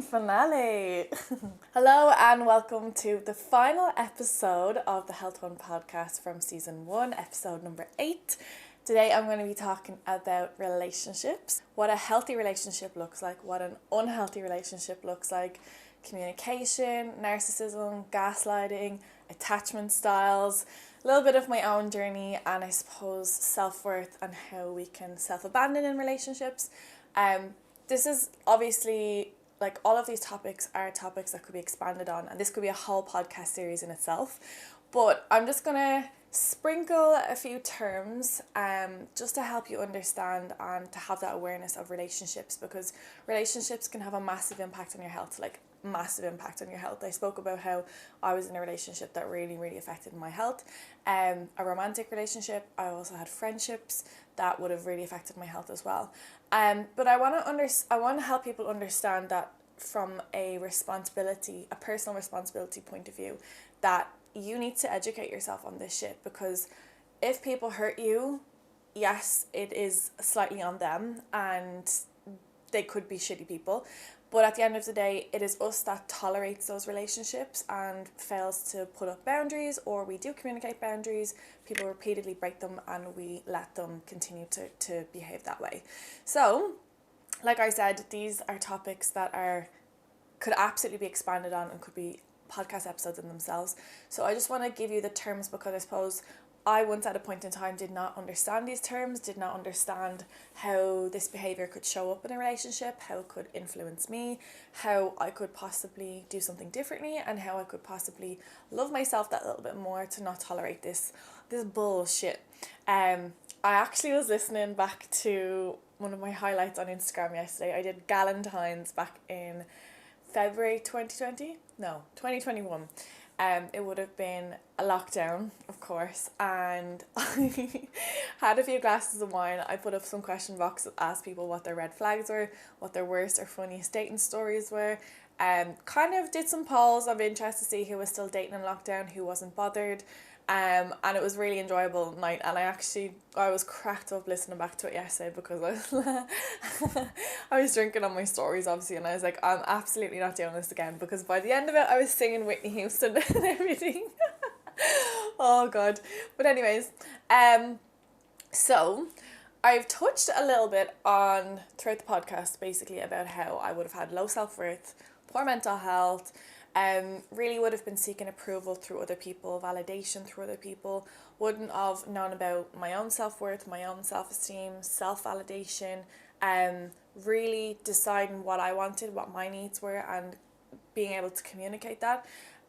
finale. Hello and welcome to the final episode of the Health One podcast from season 1, episode number 8. Today I'm going to be talking about relationships, what a healthy relationship looks like, what an unhealthy relationship looks like, communication, narcissism, gaslighting, attachment styles, a little bit of my own journey, and I suppose self-worth and how we can self-abandon in relationships. This is obviously, like, all of these topics are topics that could be expanded on, and this could be a whole podcast series in itself. But I'm just going to sprinkle a few terms just to help you understand and to have that awareness of relationships, because relationships can have a massive impact on your health, like massive impact on your health. I spoke about how I was in a relationship that really affected my health, a romantic relationship. I also had friendships that would have really affected my health as well. But I want to help people understand that from a personal responsibility point of view, that you need to educate yourself on this shit, because if people hurt you, yes, it is slightly on them and they could be shitty people. But at the end of the day, it is us that tolerates those relationships and fails to put up boundaries, or we do communicate boundaries, people repeatedly break them, and we let them continue to behave that way. So, like I said, these are topics that could absolutely be expanded on and could be podcast episodes in themselves. So I just want to give you the terms, because I suppose I once at a point in time did not understand these terms, did not understand how this behaviour could show up in a relationship, how it could influence me, how I could possibly do something differently, and how I could possibly love myself that little bit more to not tolerate this bullshit. I actually was listening back to one of my highlights on Instagram yesterday. I did Galentine's back in February 2020? No, 2021. It would have been a lockdown, of course, and I had a few glasses of wine. I put up some question boxes, asked people what their red flags were, what their worst or funniest dating stories were, kind of did some polls of interest to see who was still dating in lockdown, who wasn't bothered, and it was really enjoyable night. And I was cracked up listening back to it yesterday, because I was drinking on my stories, obviously, and I was like, I'm absolutely not doing this again, because by the end of it I was singing Whitney Houston and everything. Oh god. But anyways, so I've touched a little bit on throughout the podcast basically about how I would have had low self-worth, poor mental health, really would have been seeking approval through other people, validation through other people, wouldn't have known about my own self-worth, my own self-esteem, self-validation, really deciding what I wanted, what my needs were, and being able to communicate that.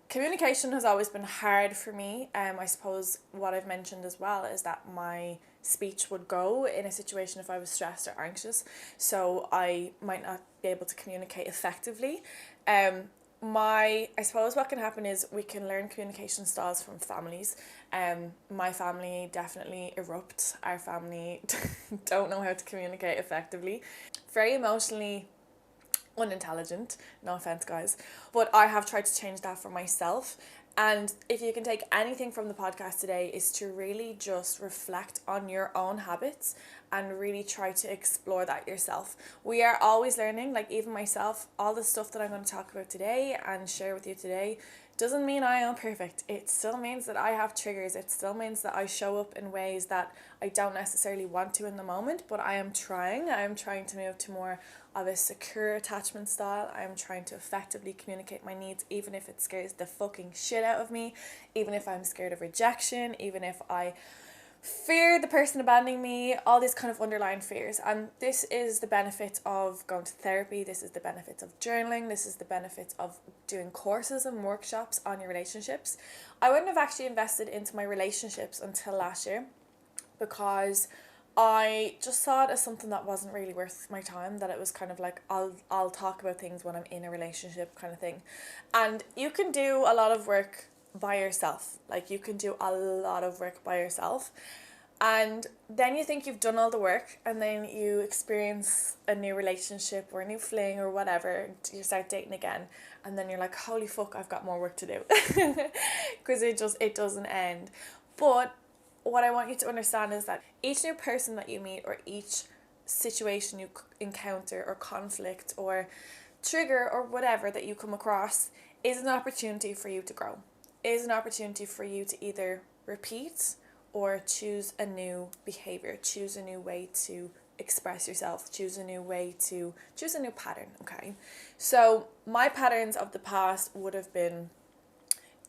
Communication has always been hard for me. I suppose what I've mentioned as well is that my speech would go in a situation if I was stressed or anxious, so I might not be able to communicate effectively. I suppose what can happen is we can learn communication styles from families. My family definitely erupt. Our family don't know how to communicate effectively. Very emotionally unintelligent, no offense guys, but I have tried to change that for myself. And if you can take anything from the podcast today, is to really just reflect on your own habits and really try to explore that yourself. We are always learning, like even myself, all the stuff that I'm going to talk about today and share with you today doesn't mean I am perfect. It still means that I have triggers. It still means that I show up in ways that I don't necessarily want to in the moment, but I am trying to move to more of a secure attachment style. I am trying to effectively communicate my needs, even if it scares the fucking shit out of me, even if I'm scared of rejection, even if I fear the person abandoning me, all these kind of underlying fears. And this is the benefit of going to therapy, this is the benefit of journaling, this is the benefit of doing courses and workshops on your relationships. I wouldn't have actually invested into my relationships until last year, because I just saw it as something that wasn't really worth my time, that it was kind of like, I'll talk about things when I'm in a relationship kind of thing. And you can do a lot of work by yourself. Like, you can do a lot of work by yourself, and then you think you've done all the work, and then you experience a new relationship or a new fling or whatever, you start dating again, and then you're like, holy fuck, I've got more work to do, because it doesn't end. But what I want you to understand is that each new person that you meet, or each situation you encounter, or conflict, or trigger or whatever that you come across is an opportunity for you to grow, is an opportunity for you to either repeat or choose a new behavior, choose a new way to express yourself, choose a new pattern. Okay, so my patterns of the past would have been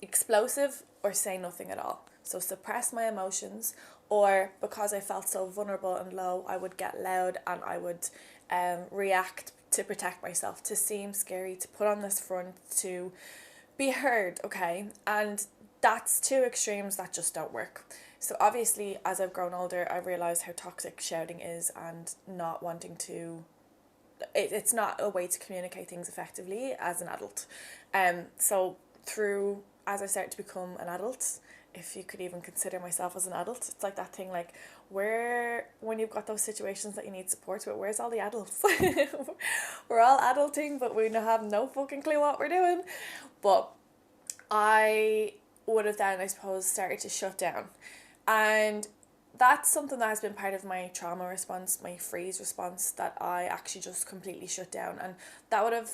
explosive or say nothing at all. So suppress my emotions, or because I felt so vulnerable and low, I would get loud and I would react to protect myself, to seem scary, to put on this front, to be heard. Okay, and that's two extremes that just don't work. So obviously, as I've grown older, I realised how toxic shouting is, and not wanting to, it's not a way to communicate things effectively as an adult. So through, as I started to become an adult, if you could even consider myself as an adult, it's like that thing, like, when you've got those situations that you need support with, where's all the adults? We're all adulting, but we have no fucking clue what we're doing. But I would have then, I suppose, started to shut down. And that's something that has been part of my trauma response, my freeze response, that I actually just completely shut down. And that would have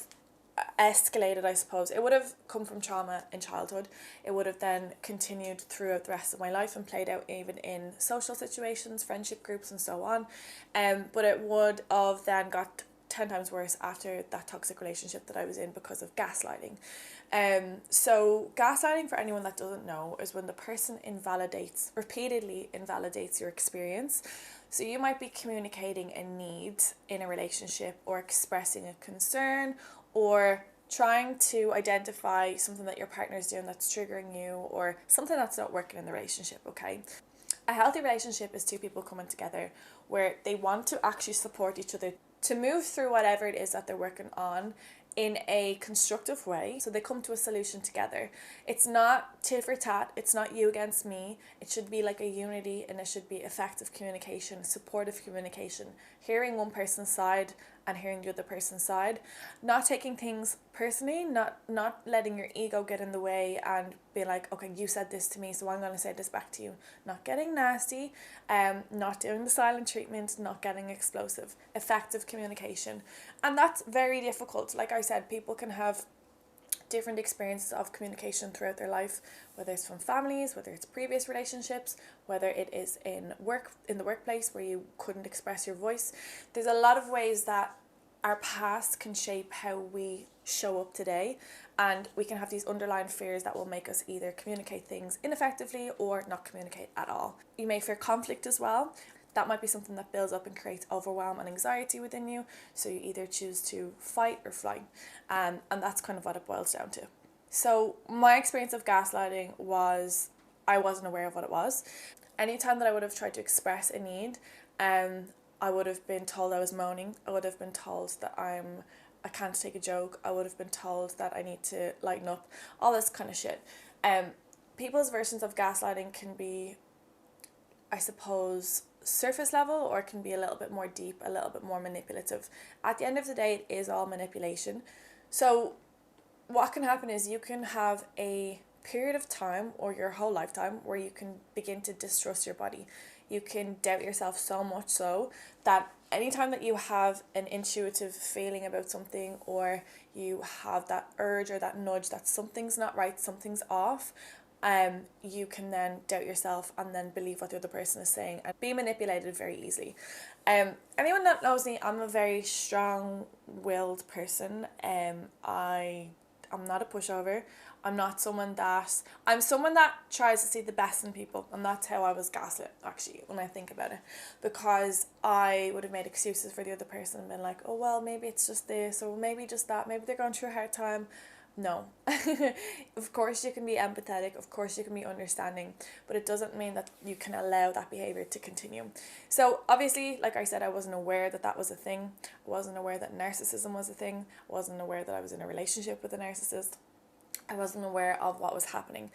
escalated, I suppose. It would have come from trauma in childhood. It would have then continued throughout the rest of my life and played out even in social situations, friendship groups and so on. But it would have then got 10 times worse after that toxic relationship that I was in because of gaslighting. So gaslighting, for anyone that doesn't know, is when the person repeatedly invalidates your experience. So you might be communicating a need in a relationship, or expressing a concern, or trying to identify something that your partner is doing that's triggering you, or something that's not working in the relationship. Okay, a healthy relationship is two people coming together where they want to actually support each other to move through whatever it is that they're working on in a constructive way. So they come to a solution together. It's not tit for tat, it's not you against me. It should be like a unity, and it should be effective communication, supportive communication, hearing one person's side and hearing the other person's side, not taking things personally, not letting your ego get in the way and be like, okay, you said this to me, so I'm going to say this back to you. Not getting nasty, not doing the silent treatment, not getting explosive, effective communication. And that's very difficult. Like I said, people can have different experiences of communication throughout their life, whether it's from families, whether it's previous relationships, whether it is in the workplace where you couldn't express your voice. There's a lot of ways that our past can shape how we show up today, and we can have these underlying fears that will make us either communicate things ineffectively or not communicate at all. You may fear conflict as well. That might be something that builds up and creates overwhelm and anxiety within you. So you either choose to fight or flight. And that's kind of what it boils down to. So my experience of gaslighting was, I wasn't aware of what it was. Anytime that I would have tried to express a need, I would have been told I was moaning. I would have been told that I can't take a joke. I would have been told that I need to lighten up. All this kind of shit. People's versions of gaslighting can be, I suppose, surface level, or it can be a little bit more deep, a little bit more manipulative. At the end of the day, it is all manipulation. So what can happen is you can have a period of time, or your whole lifetime, where you can begin to distrust your body. You can doubt yourself so much so that anytime that you have an intuitive feeling about something, or you have that urge or that nudge that something's not right, something's off, you can then doubt yourself and then believe what the other person is saying and be manipulated very easily. Anyone that knows me, I'm a very strong-willed person. I'm not a pushover. I'm someone that tries to see the best in people, and that's how I was gaslit, actually, when I think about it, because I would have made excuses for the other person and been like, oh well, maybe it's just this, or maybe just that, maybe they're going through a hard time. No. Of course you can be empathetic, of course you can be understanding, but it doesn't mean that you can allow that behaviour to continue. So obviously, like I said, I wasn't aware that that was a thing. I wasn't aware that narcissism was a thing. I wasn't aware that I was in a relationship with a narcissist. I wasn't aware of what was happening.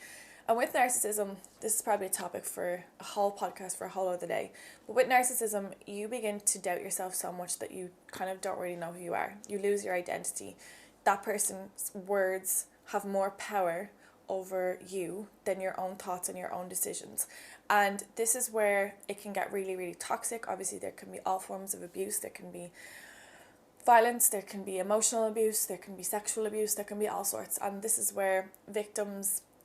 And with narcissism, this is probably a topic for a whole podcast for a whole other day, but with narcissism, you begin to doubt yourself so much that you kind of don't really know who you are. You lose your identity. That person's words have more power over you than your own thoughts and your own decisions. And this is where it can get really, really toxic. Obviously, there can be all forms of abuse. There can be violence, there can be emotional abuse, there can be sexual abuse, there can be all sorts. And this is where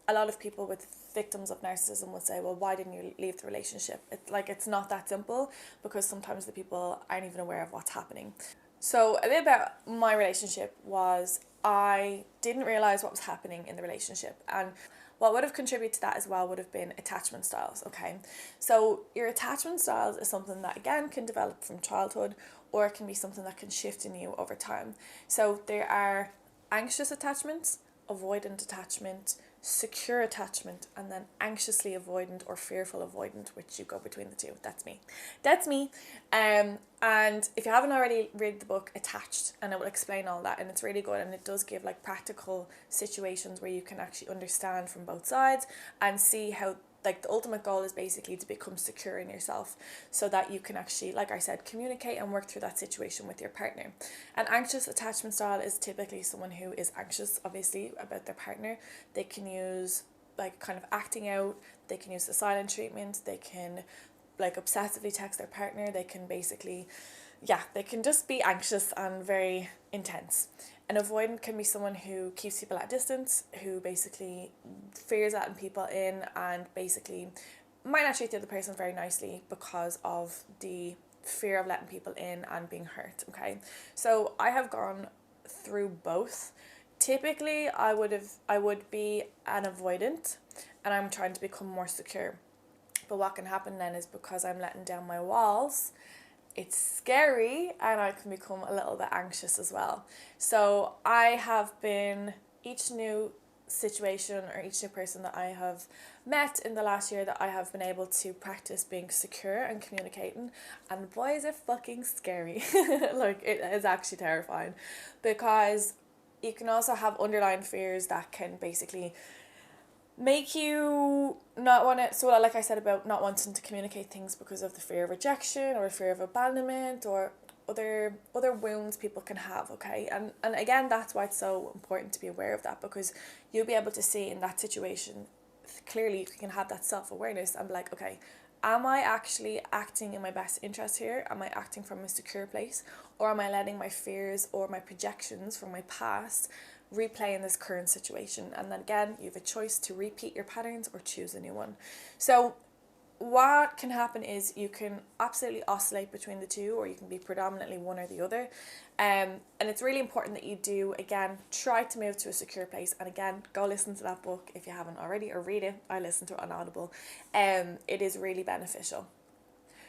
a lot of people with victims of narcissism would say, well, why didn't you leave the relationship? It's not that simple, because sometimes the people aren't even aware of what's happening. So a bit about my relationship was I didn't realize what was happening in the relationship, and what would have contributed to that as well would have been attachment styles, okay? So your attachment styles is something that, again, can develop from childhood, or it can be something that can shift in you over time. So there are anxious attachments, avoidant attachment, secure attachment, and then anxiously avoidant or fearful avoidant, which you go between the two. That's me. And if you haven't already, read the book Attached, and it will explain all that, and it's really good, and it does give like practical situations where you can actually understand from both sides and see how, like, the ultimate goal is basically to become secure in yourself, so that you can actually, like I said, communicate and work through that situation with your partner. An anxious attachment style is typically someone who is anxious, obviously, about their partner. They can use like kind of acting out, they can use the silent treatment, they can like obsessively text their partner, they can basically, they can just be anxious and very intense. An avoidant can be someone who keeps people at a distance, who basically fears letting people in, and basically might not treat the other person very nicely because of the fear of letting people in and being hurt, okay? So I have gone through both. Typically, I would be an avoidant, and I'm trying to become more secure. But what can happen then is, because I'm letting down my walls, it's scary, and I can become a little bit anxious as well. So I have been, each new situation or each new person that I have met in the last year, that I have been able to practice being secure and communicating, and boy is it fucking scary. Like, it is actually terrifying, because you can also have underlying fears that can basically make you not want to, so like I said about not wanting to communicate things because of the fear of rejection or fear of abandonment or other wounds people can have, okay? And again, that's why it's so important to be aware of that, because you'll be able to see in that situation clearly, you can have that self-awareness and be like, okay, am I actually acting in my best interest here? Am I acting from a secure place? Or am I letting my fears or my projections from my past replay in this current situation? And then again, you have a choice to repeat your patterns or choose a new one. So what can happen is you can absolutely oscillate between the two, or you can be predominantly one or the other. And it's really important that you do, again, try to move to a secure place. And again, go listen to that book if you haven't already, or read it. I listened to it on Audible. It is really beneficial.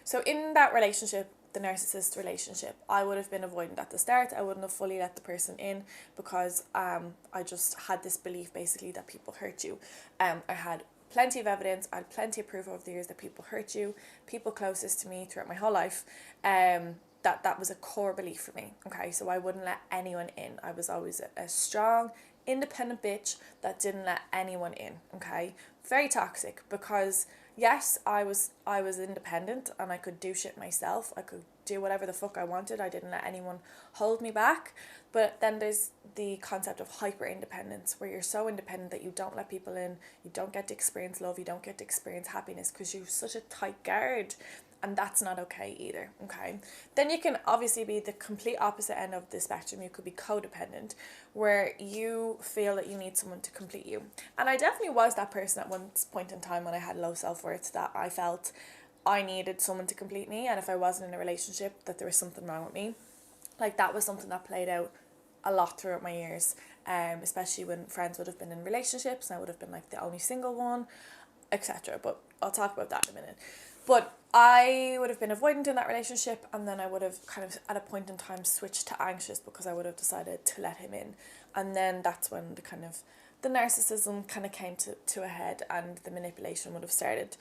So in that relationship, the narcissist relationship, I would have been avoidant at the start. I wouldn't have fully let the person in, because I just had this belief basically that people hurt you. I had plenty of evidence, I had plenty of proof over the years that people hurt you, people closest to me throughout my whole life, that was a core belief for me, okay? So I wouldn't let anyone in. I was always a strong, independent bitch that didn't let anyone in, okay? Very toxic, because yes, I was independent and I could do shit myself. I could do whatever the fuck I wanted. I didn't let anyone hold me back. But then there's the concept of hyper independence, where you're so independent that you don't let people in, you don't get to experience love, you don't get to experience happiness, because you're such a tight guard. And that's not okay either, okay? Then you can obviously be the complete opposite end of the spectrum. You could be codependent, where you feel that you need someone to complete you. And I definitely was that person at one point in time when I had low self-worth, that I felt I needed someone to complete me, and if I wasn't in a relationship, that there was something wrong with me. Like, that was something that played out a lot throughout my years, especially when friends would have been in relationships and I would have been like the only single one, etc. But I'll talk about that in a minute. But I would have been avoidant in that relationship, and then I would have kind of at a point in time switched to anxious, because I would have decided to let him in. And then that's when the narcissism kind of came to a head, and the manipulation would have started.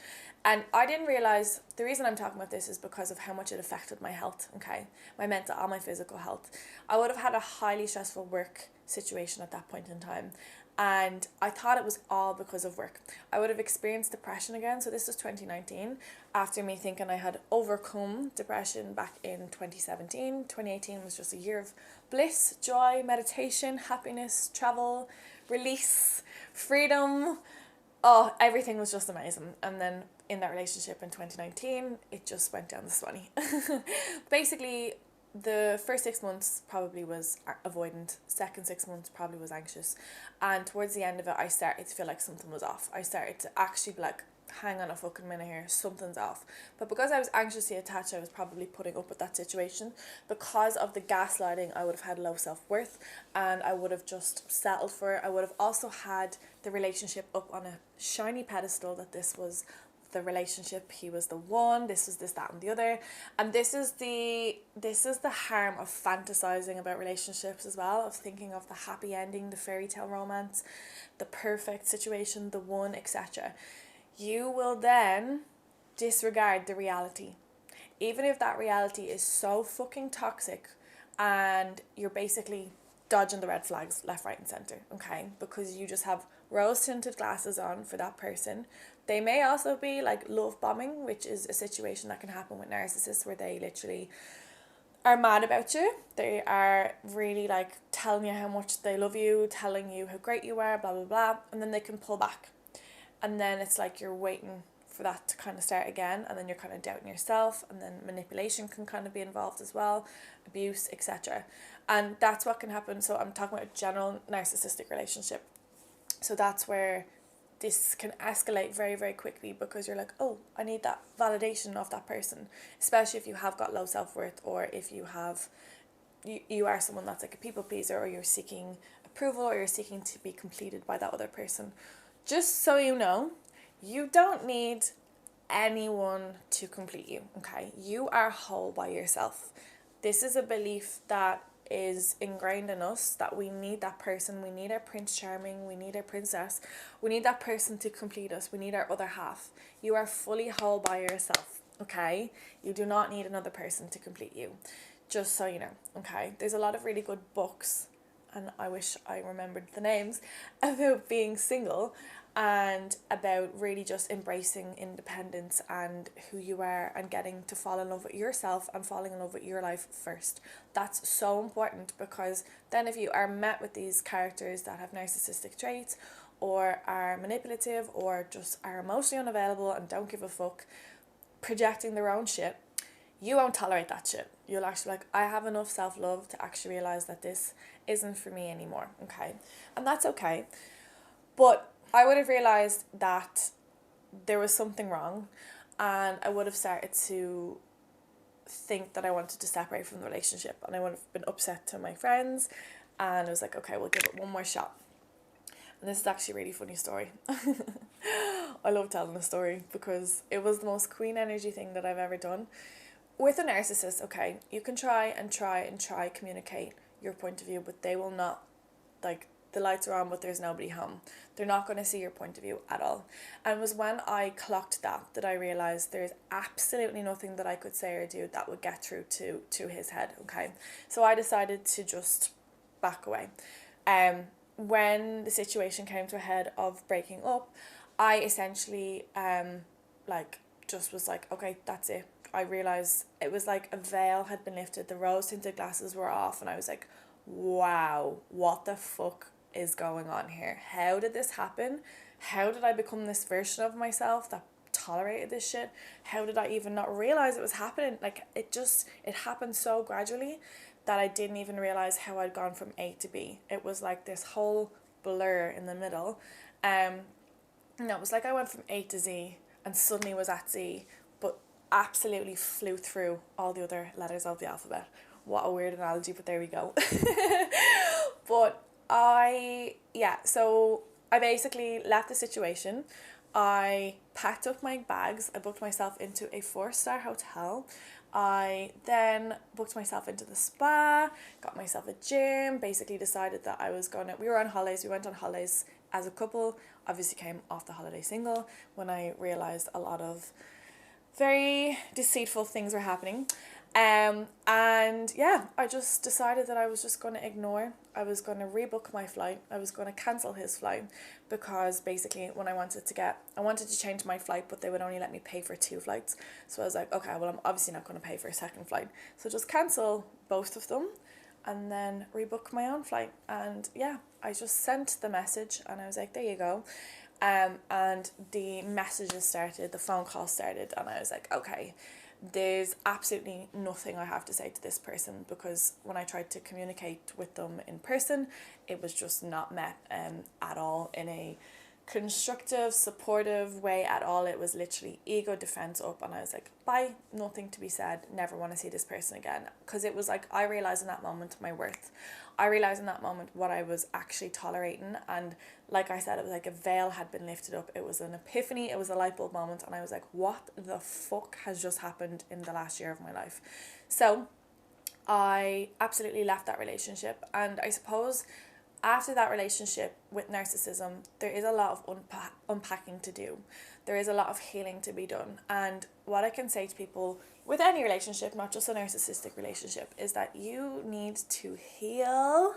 And I didn't realise, the reason I'm talking about this is because of how much it affected my health, okay? My mental and my physical health. I would have had a highly stressful work situation at that point in time, and I thought it was all because of work. I would have experienced depression again. So this was 2019, after me thinking I had overcome depression back in 2017. 2018 was just a year of bliss, joy, meditation, happiness, travel, release, freedom. Oh, everything was just amazing. And then in that relationship in 2019, it just went down the swanny. Basically, the first 6 months probably was avoidant. Second 6 months probably was anxious. And towards the end of it, I started to feel like something was off. I started to actually be like, hang on a fucking minute here, something's off. But because I was anxiously attached, I was probably putting up with that situation. Because of the gaslighting, I would have had low self-worth, and I would have just settled for it. I would have also had the relationship up on a shiny pedestal, that this was the relationship, he was the one, this was this, that and the other. And this is the harm of fantasizing about relationships as well, of thinking of the happy ending, the fairy tale romance, the perfect situation, the one, etc. You will then disregard the reality, even if that reality is so fucking toxic, and you're basically dodging the red flags left, right and centre, okay? Because you just have rose tinted glasses on for that person. They may also be like love bombing, which is a situation that can happen with narcissists, where they literally are mad about you. They are really like telling you how much they love you, telling you how great you are, blah blah blah, and then they can pull back. And then it's like you're waiting for that to kind of start again, and then you're kind of doubting yourself, and then manipulation can kind of be involved as well, abuse, etc. And that's what can happen. So I'm talking about a general narcissistic relationship. So that's where this can escalate very, very quickly, because you're like, oh, I need that validation of that person, especially if you have got low self-worth, or if you have, you are someone that's like a people pleaser, or you're seeking approval, or you're seeking to be completed by that other person. Just so you know, you don't need anyone to complete you, okay? You are whole by yourself. This is a belief that is ingrained in us, that we need that person, we need our Prince Charming, we need our princess, we need that person to complete us, we need our other half. You are fully whole by yourself, okay? You do not need another person to complete you, just so you know, okay? There's a lot of really good books, and I wish I remembered the names, about being single, and about really just embracing independence and who you are, and getting to fall in love with yourself and falling in love with your life first. That's so important, because then if you are met with these characters that have narcissistic traits, or are manipulative, or just are emotionally unavailable and don't give a fuck, projecting their own shit, you won't tolerate that shit. You'll actually be like, I have enough self-love to actually realize that this isn't for me anymore, okay? And that's okay. But I would have realized that there was something wrong, and I would have started to think that I wanted to separate from the relationship, and I would have been upset to my friends, and I was like, okay, we'll give it one more shot. And this is actually a really funny story. I love telling a story, because it was the most queen energy thing that I've ever done. With a narcissist, okay, you can try communicate your point of view, but they will not, like, the lights are on but there's nobody home. They're not going to see your point of view at all. And it was when I clocked that I realised there's absolutely nothing that I could say or do that would get through to his head, okay? So I decided to just back away. When the situation came to a head of breaking up, I essentially just was like, okay, that's it. I realised it was like a veil had been lifted, the rose tinted glasses were off, and I was like, wow, what the fuck is going on here? How did this happen? How did I become this version of myself that tolerated this shit? How did I even not realize it was happening? Like, it happened so gradually that I didn't even realize how I'd gone from A to B. It was like this whole blur in the middle. It was like I went from A to Z and suddenly was at Z, but absolutely flew through all the other letters of the alphabet. What a weird analogy, but there we go. But so I basically left the situation. I packed up my bags. I booked myself into a 4-star hotel. I then booked myself into the spa, got myself a gym, basically decided that we were on holidays, we went on holidays as a couple, obviously came off the holiday single when I realised a lot of very deceitful things were happening. I just decided that I was just going to ignore. I was going to rebook my flight. I was going to cancel his flight, because basically when I wanted to change my flight, but they would only let me pay for 2 flights. So I was like, okay, well, I'm obviously not going to pay for a second flight. So just cancel both of them and then rebook my own flight. And yeah, I just sent the message and I was like, there you go. And the messages started, the phone calls started, and I was like, okay, there's absolutely nothing I have to say to this person, because when I tried to communicate with them in person, it was just not met at all in a constructive, supportive way at all. It was literally ego defense up, and I was like, bye, nothing to be said, never want to see this person again. Because it was like, I realized in that moment my worth. I realized in that moment what I was actually tolerating, and like I said, it was like a veil had been lifted up. It was an epiphany, it was a light bulb moment, and I was like, what the fuck has just happened in the last year of my life? So I absolutely left that relationship, and I suppose after that relationship with narcissism, there is a lot of unpacking to do. There is a lot of healing to be done. And what I can say to people with any relationship, not just a narcissistic relationship, is that you need to heal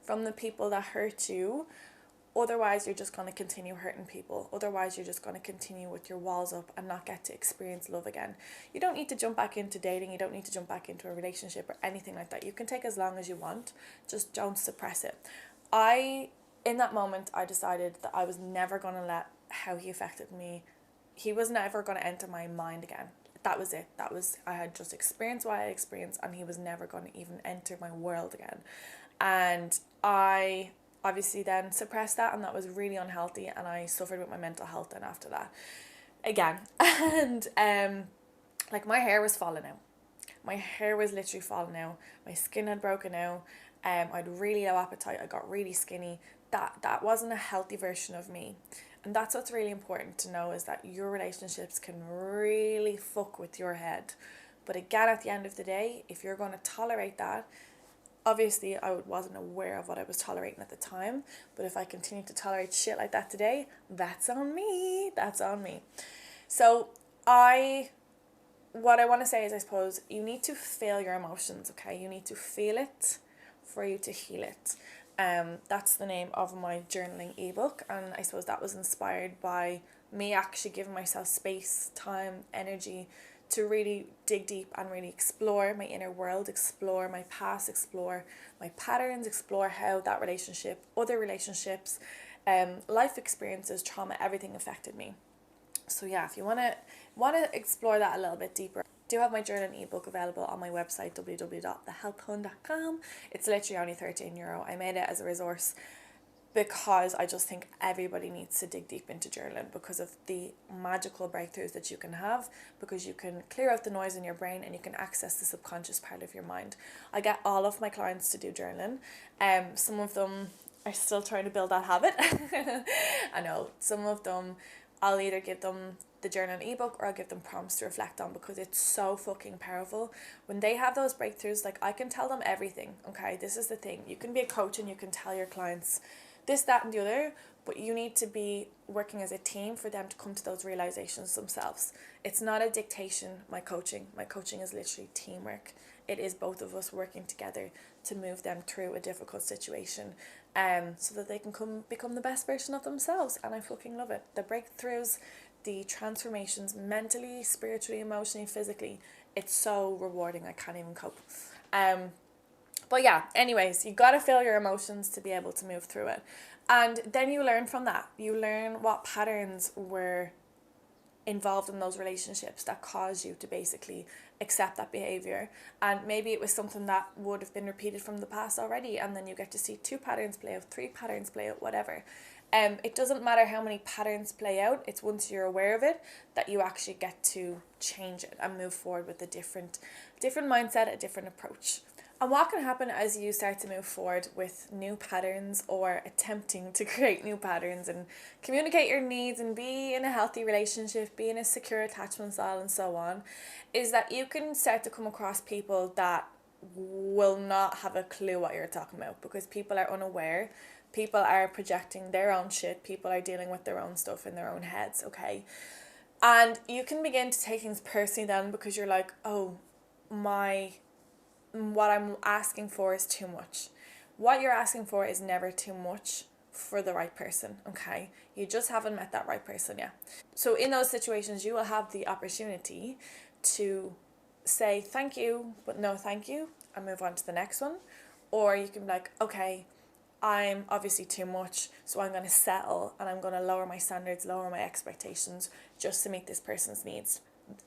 from the people that hurt you. Otherwise, you're just going to continue hurting people. Otherwise, you're just going to continue with your walls up and not get to experience love again. You don't need to jump back into dating. You don't need to jump back into a relationship or anything like that. You can take as long as you want. Just don't suppress it. In that moment, I decided that I was never going to let how he affected me, he was never going to enter my mind again. That was it. I had just experienced what I experienced, and he was never going to even enter my world again. And I obviously then suppressed that, and that was really unhealthy, and I suffered with my mental health then after that again. And like, my hair was falling out. My hair was literally falling out. My skin had broken out. I had really low appetite. I got really skinny. That wasn't a healthy version of me. And that's what's really important to know, is that your relationships can really fuck with your head. But again, at the end of the day, if you're going to tolerate that, obviously I wasn't aware of what I was tolerating at the time, but if I continue to tolerate shit like that today, that's on me. That's on me. So what I want to say is, I suppose you need to feel your emotions, okay? You need to feel it for you to heal it. That's the name of my journaling ebook, and I suppose that was inspired by me actually giving myself space, time, energy to really dig deep and really explore my inner world, explore my past, explore my patterns, explore how that relationship, other relationships, life experiences, trauma, everything affected me. So yeah, if you want to explore that a little bit deeper, I do have my journaling ebook available on my website, www.thehealthhund.com. It's literally only €13. I made it as a resource because I just think everybody needs to dig deep into journaling, because of the magical breakthroughs that you can have, because you can clear out the noise in your brain and you can access the subconscious part of your mind. I get all of my clients to do journaling. Some of them are still trying to build that habit. I know some of them, I'll either give them the journaling ebook or I'll give them prompts to reflect on, because it's so fucking powerful. When they have those breakthroughs, like, I can tell them everything, okay? This is the thing. You can be a coach and you can tell your clients this, that, and the other, but you need to be working as a team for them to come to those realizations themselves. It's not a dictation, my coaching. My coaching is literally teamwork. It is both of us working together to move them through a difficult situation, so that they can become the best version of themselves. And I fucking love it. The breakthroughs, the transformations, mentally, spiritually, emotionally, physically, it's so rewarding. I can't even cope. But yeah, anyways, you gotta feel your emotions to be able to move through it. And then you learn from that. You learn what patterns were involved in those relationships that caused you to basically accept that behavior. And maybe it was something that would have been repeated from the past already, and then you get to see 2 patterns play out, 3 patterns play out, whatever. It doesn't matter how many patterns play out. It's once you're aware of it that you actually get to change it and move forward with a different mindset, a different approach. And what can happen as you start to move forward with new patterns, or attempting to create new patterns and communicate your needs and be in a healthy relationship, be in a secure attachment style and so on, is that you can start to come across people that will not have a clue what you're talking about, because people are unaware. People are projecting their own shit. People are dealing with their own stuff in their own heads, okay? And you can begin to take things personally then, because you're like, oh, what I'm asking for is too much. What you're asking for is never too much for the right person, okay? You just haven't met that right person yet. So in those situations, you will have the opportunity to say thank you, but no thank you, and move on to the next one. Or you can be like, okay, I'm obviously too much, so I'm going to settle and I'm going to lower my standards, lower my expectations just to meet this person's needs,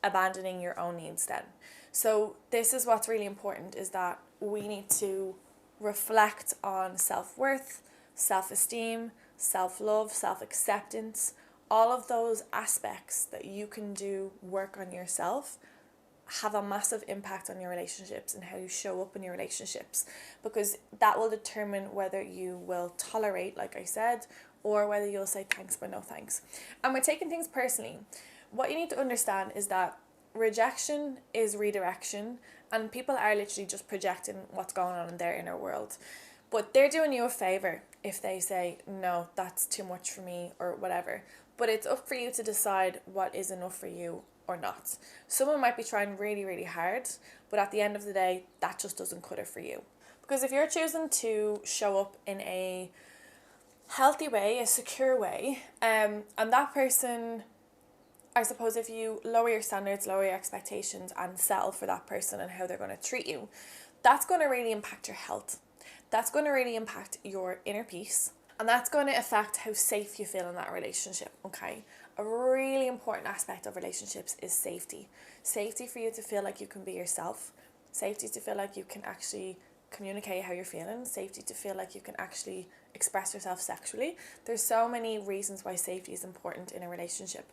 abandoning your own needs then. So this is what's really important, is that we need to reflect on self-worth, self-esteem, self-love, self-acceptance, all of those aspects that you can do work on yourself have a massive impact on your relationships and how you show up in your relationships, because that will determine whether you will tolerate, like I said, or whether you'll say thanks but no thanks. And we're taking things personally. What you need to understand is that rejection is redirection, and people are literally just projecting what's going on in their inner world. But they're doing you a favor if they say, no, that's too much for me, or whatever. But it's up for you to decide what is enough for you or not. Someone might be trying really, really hard, but at the end of the day, that just doesn't cut it for you. Because if you're choosing to show up in a healthy way, a secure way, and that person, I suppose if you lower your standards, lower your expectations, and settle for that person and how they're going to treat you, that's going to really impact your health. That's going to really impact your inner peace. And that's going to affect how safe you feel in that relationship, okay? A really important aspect of relationships is safety. Safety for you to feel like you can be yourself. Safety to feel like you can actually communicate how you're feeling. Safety to feel like you can actually express yourself sexually. There's so many reasons why safety is important in a relationship.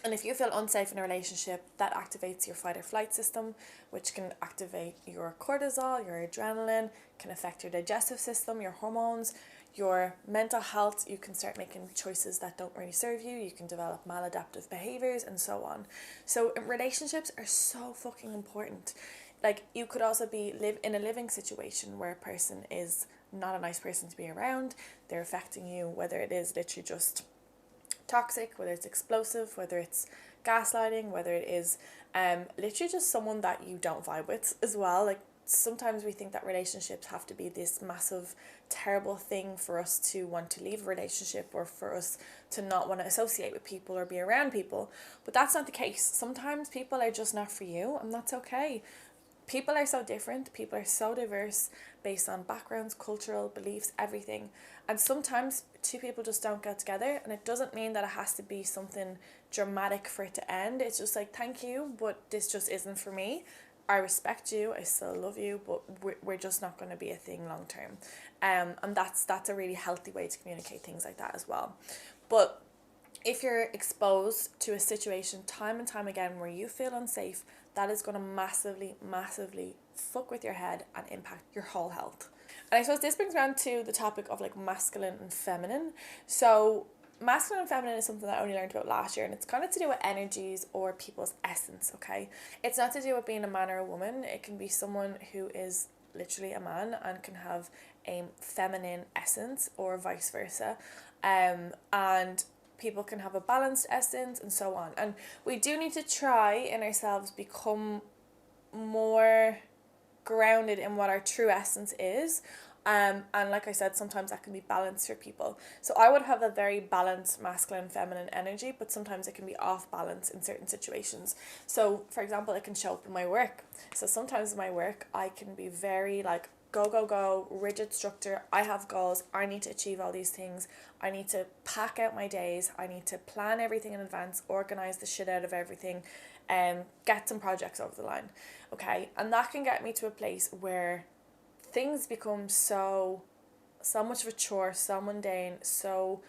And if you feel unsafe in a relationship, that activates your fight or flight system, which can activate your cortisol, your adrenaline, can affect your digestive system, your hormones, your mental health. You can start making choices that don't really serve you. You can develop maladaptive behaviors and so on. So relationships are so fucking important. Like, you could also live in a living situation where a person is not a nice person to be around. They're affecting you, whether it is literally just toxic, whether it's explosive, whether it's gaslighting, whether it is literally just someone that you don't vibe with as well. Like, sometimes we think that relationships have to be this massive terrible thing for us to want to leave a relationship, or for us to not want to associate with people or be around people, but that's not the case. Sometimes people are just not for you, and that's okay. People are so different, people are so diverse based on backgrounds, cultural beliefs, everything. And sometimes two people just don't get together, and it doesn't mean that it has to be something dramatic for it to end. It's just like, thank you, but this just isn't for me. I respect you, I still love you, but we're just not going to be a thing long term. And that's a really healthy way to communicate things like that as well. But if you're exposed to a situation time and time again where you feel unsafe, that is going to massively, massively fuck with your head and impact your whole health. And I suppose this brings around to the topic of like masculine and feminine. So masculine and feminine is something that I only learned about last year, and it's kind of to do with energies or people's essence, okay? It's not to do with being a man or a woman. It can be someone who is literally a man and can have a feminine essence, or vice versa. And people can have a balanced essence and so on. And we do need to try in ourselves become more grounded in what our true essence is. And like I said, sometimes that can be balanced for people. So I would have a very balanced masculine feminine energy, but sometimes it can be off balance in certain situations. So for example, it can show up in my work. So sometimes in my work I can be very like go, rigid structure. I have goals, I need to achieve all these things, I need to pack out my days, I need to plan everything in advance, organize the shit out of everything, and get some projects over the line, okay? And that can get me to a place where things become so much of a chore, so mundane, so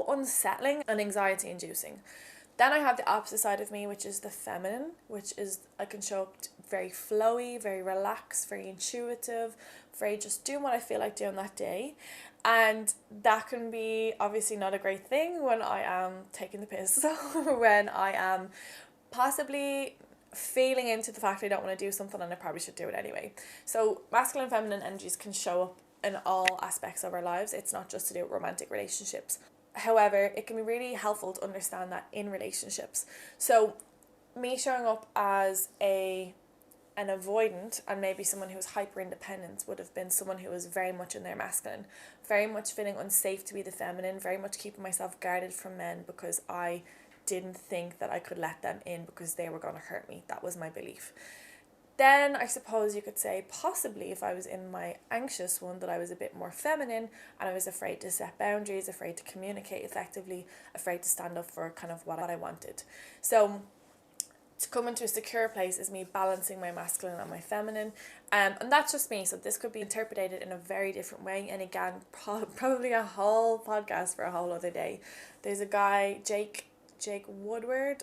unsettling and anxiety inducing. Then I have the opposite side of me, which is the feminine, which is I can show up very flowy, very relaxed, very intuitive, very just doing what I feel like doing that day. And that can be obviously not a great thing when I am taking the piss, when I am possibly feeling into the fact I don't want to do something and I probably should do it anyway. So masculine and feminine energies can show up in all aspects of our lives. It's not just to do with romantic relationships. However, it can be really helpful to understand that in relationships. So me showing up as an avoidant and maybe someone who was hyper independent would have been someone who was very much in their masculine, very much feeling unsafe to be the feminine, very much keeping myself guarded from men because I didn't think that I could let them in because they were going to hurt me. That was my belief. Then I suppose you could say possibly if I was in my anxious one that I was a bit more feminine and I was afraid to set boundaries, afraid to communicate effectively, afraid to stand up for kind of what I wanted. So to come into a secure place is me balancing my masculine and my feminine, and that's just me. So this could be interpreted in a very different way, and again, probably a whole podcast for a whole other day. There's a guy, Jake Woodard,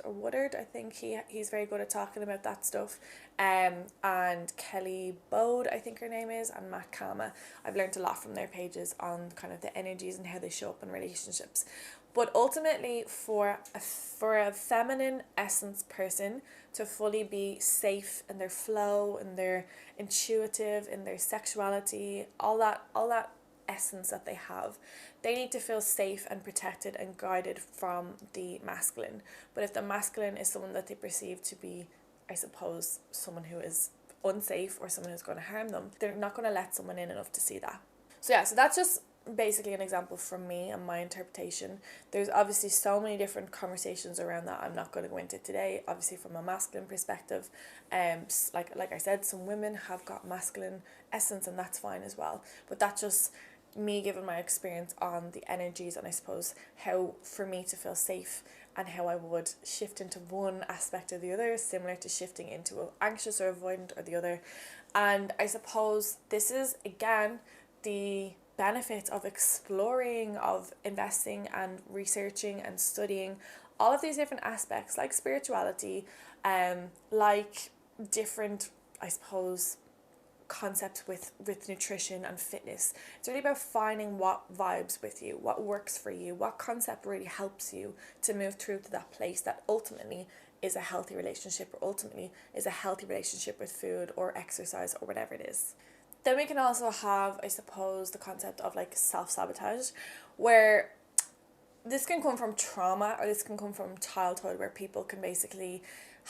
I think he's very good at talking about that stuff. And Kelly Bode, I think her name is, and Matt Kama. I've learned a lot from their pages on kind of the energies and how they show up in relationships. But ultimately, for a feminine essence person to fully be safe in their flow, in their intuitive, in their sexuality, all that essence that they have, they need to feel safe and protected and guided from the masculine. But if the masculine is someone that they perceive to be, I suppose, someone who is unsafe or someone who's going to harm them, they're not going to let someone in enough to see that. So yeah, so that's just basically an example from me and my interpretation. There's obviously so many different conversations around that. I'm not going to go into today, obviously from a masculine perspective. Like I said, some women have got masculine essence and that's fine as well. But that's just me giving my experience on the energies and I suppose how for me to feel safe and how I would shift into one aspect or the other, similar to shifting into anxious or avoidant or the other. And I suppose this is again the benefits of exploring, of investing and researching and studying all of these different aspects, like spirituality, like different, I suppose, concepts with nutrition and fitness. It's really about finding what vibes with you, what works for you, what concept really helps you to move through to that place that ultimately is a healthy relationship, or ultimately is a healthy relationship with food or exercise or whatever it is. Then we can also have, I suppose, the concept of like self-sabotage, where this can come from trauma or this can come from childhood, where people can basically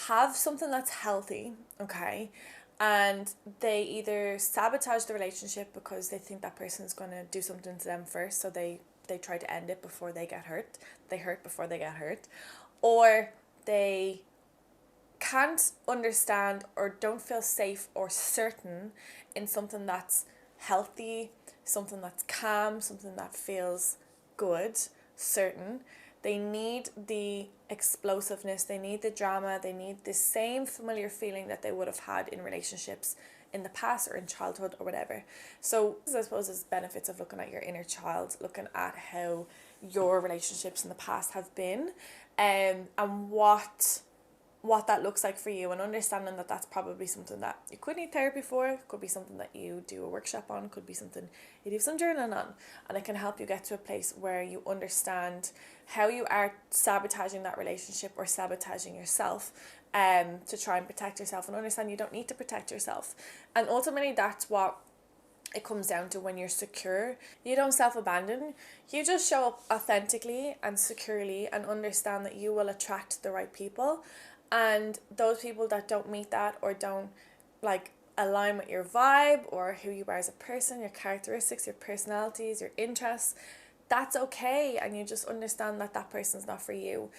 have something that's healthy, okay, and they either sabotage the relationship because they think that person's going to do something to them first, so they try to end it before they get hurt, they hurt before they get hurt, or they can't understand or don't feel safe or certain in something that's healthy, something that's calm, something that feels good, certain. They need the explosiveness, they need the drama, they need the same familiar feeling that they would have had in relationships in the past or in childhood or whatever. So I suppose is benefits of looking at your inner child, looking at how your relationships in the past have been, and what that looks like for you, and understanding that that's probably something that you could need therapy for, could be something that you do a workshop on, could be something you do some journaling on, and it can help you get to a place where you understand how you are sabotaging that relationship or sabotaging yourself to try and protect yourself, and understand you don't need to protect yourself. And ultimately that's what it comes down to. When you're secure, you don't self-abandon, you just show up authentically and securely and understand that you will attract the right people, and those people that don't meet that or don't like align with your vibe or who you are as a person, your characteristics, your personalities, your interests, that's okay, and you just understand that that person's not for you.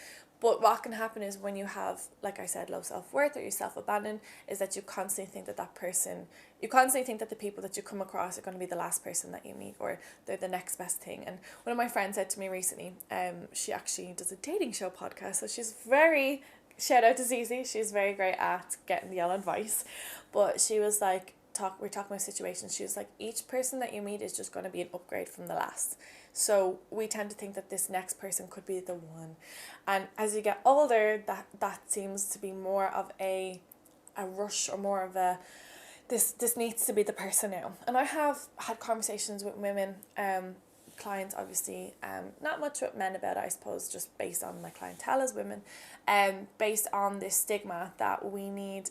But what can happen is when you have, like I said, low self-worth or you self-abandon, is that you constantly think that the people that you come across are going to be the last person that you meet, or they're the next best thing. And one of my friends said to me recently, she actually does a dating show podcast, so she's very, shout out to Zizi, she's very great at getting the yellow advice. But she was like, we're talking about situations, she was like, each person that you meet is just going to be an upgrade from the last. So we tend to think that this next person could be the one. And as you get older, that seems to be more of a rush, or more of a, this needs to be the person now. And I have had conversations with women, clients obviously, not much with men about it, I suppose, just based on my clientele as women, based on this stigma that we need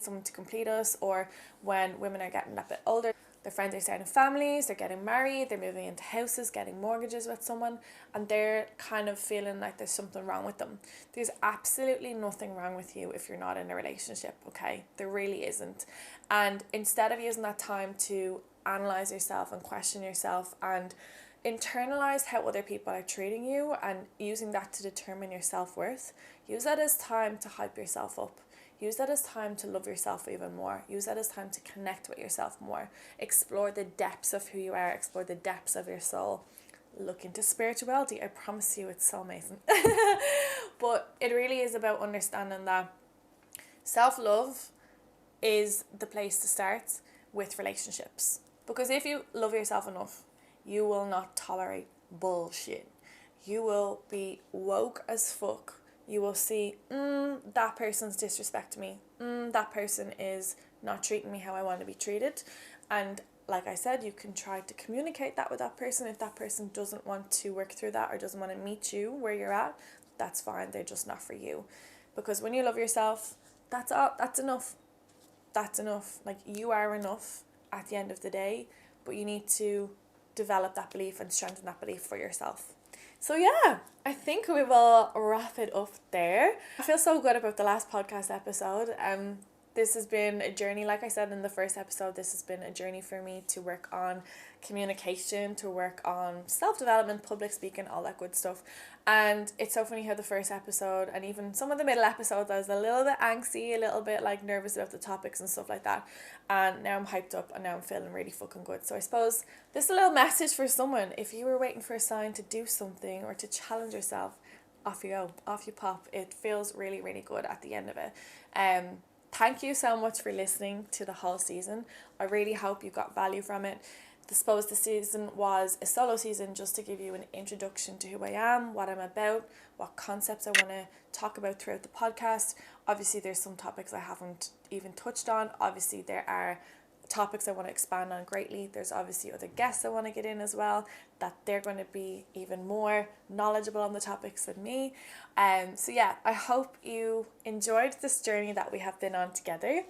someone to complete us, or when women are getting a bit older, their friends are starting families, they're getting married, they're moving into houses, getting mortgages with someone, and they're kind of feeling like there's something wrong with them. There's absolutely nothing wrong with you if you're not in a relationship, okay? There really isn't. And instead of using that time to analyze yourself and question yourself and internalize how other people are treating you and using that to determine your self-worth, use that as time to hype yourself up. use that as time to love yourself even more. Use that as time to connect with yourself more. Explore the depths of who you are. Explore the depths of your soul. Look into spirituality. I promise you it's so amazing. But it really is about understanding that self-love is the place to start with relationships. Because if you love yourself enough, you will not tolerate bullshit. You will be woke as fuck. You will see, that person's disrespecting me. That person is not treating me how I want to be treated. And like I said, you can try to communicate that with that person. If that person doesn't want to work through that or doesn't want to meet you where you're at, that's fine. They're just not for you. Because when you love yourself, that's enough. That's enough. Like, you are enough at the end of the day, but you need to develop that belief and strengthen that belief for yourself. So yeah, I think we will wrap it up there. I feel so good about the last podcast episode. This has been a journey, like I said in the first episode, this has been a journey for me to work on communication, to work on self-development, public speaking, all that good stuff. And it's so funny how the first episode and even some of the middle episodes, I was a little bit angsty, a little bit like nervous about the topics and stuff like that. And now I'm hyped up and now I'm feeling really fucking good. So I suppose this is a little message for someone. If you were waiting for a sign to do something or to challenge yourself, off you go, off you pop. It feels really, really good at the end of it. Thank you so much for listening to the whole season. I really hope you got value from it. I suppose the season was a solo season just to give you an introduction to who I am, what I'm about, what concepts I want to talk about throughout the podcast. Obviously, there's some topics I haven't even touched on. Obviously, there are topics I want to expand on greatly. There's obviously other guests I want to get in as well, that they're going to be even more knowledgeable on the topics than me. So yeah, I hope you enjoyed this journey that we have been on together.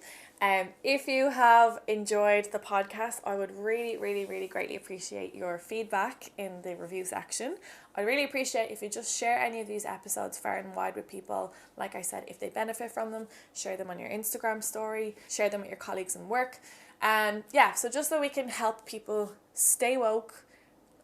If you have enjoyed the podcast, I would really, really, really greatly appreciate your feedback in the review section. I'd really appreciate if you just share any of these episodes far and wide with people. Like I said, if they benefit from them, share them on your Instagram story, share them with your colleagues in work. And yeah, so just so we can help people stay woke,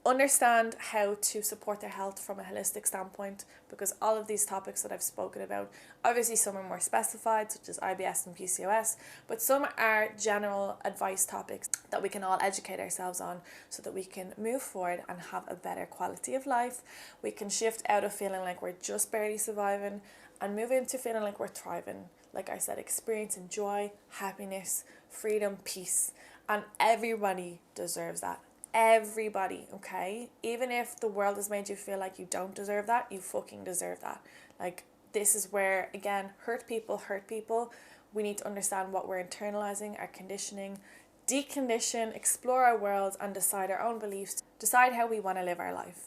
understand how to support their health from a holistic standpoint, because all of these topics that I've spoken about, obviously some are more specified, such as IBS and PCOS, but some are general advice topics that we can all educate ourselves on so that we can move forward and have a better quality of life. We can shift out of feeling like we're just barely surviving and move into feeling like we're thriving. Like I said, experiencing joy, happiness, freedom, peace, and everybody deserves that. Everybody, okay? Even if the world has made you feel like you don't deserve that, you fucking deserve that. Like, this is where, again, hurt people. We need to understand what we're internalizing, our conditioning, decondition, explore our world, and decide our own beliefs, decide how we want to live our life.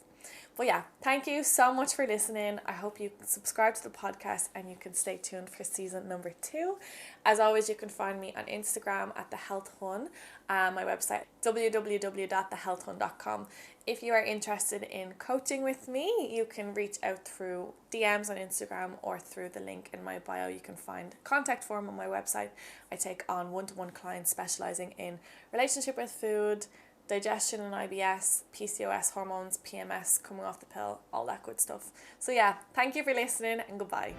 But yeah, thank you so much for listening. I hope you can subscribe to the podcast and you can stay tuned for season number 2. As always, you can find me on Instagram at The Health Hun, my website www.thehealthhun.com. If you are interested in coaching with me, you can reach out through DMs on Instagram or through the link in my bio. You can find a contact form on my website. I take on one-to-one clients specializing in relationship with food, digestion and IBS, PCOS, hormones, PMS, coming off the pill, all that good stuff. So yeah, thank you for listening and goodbye.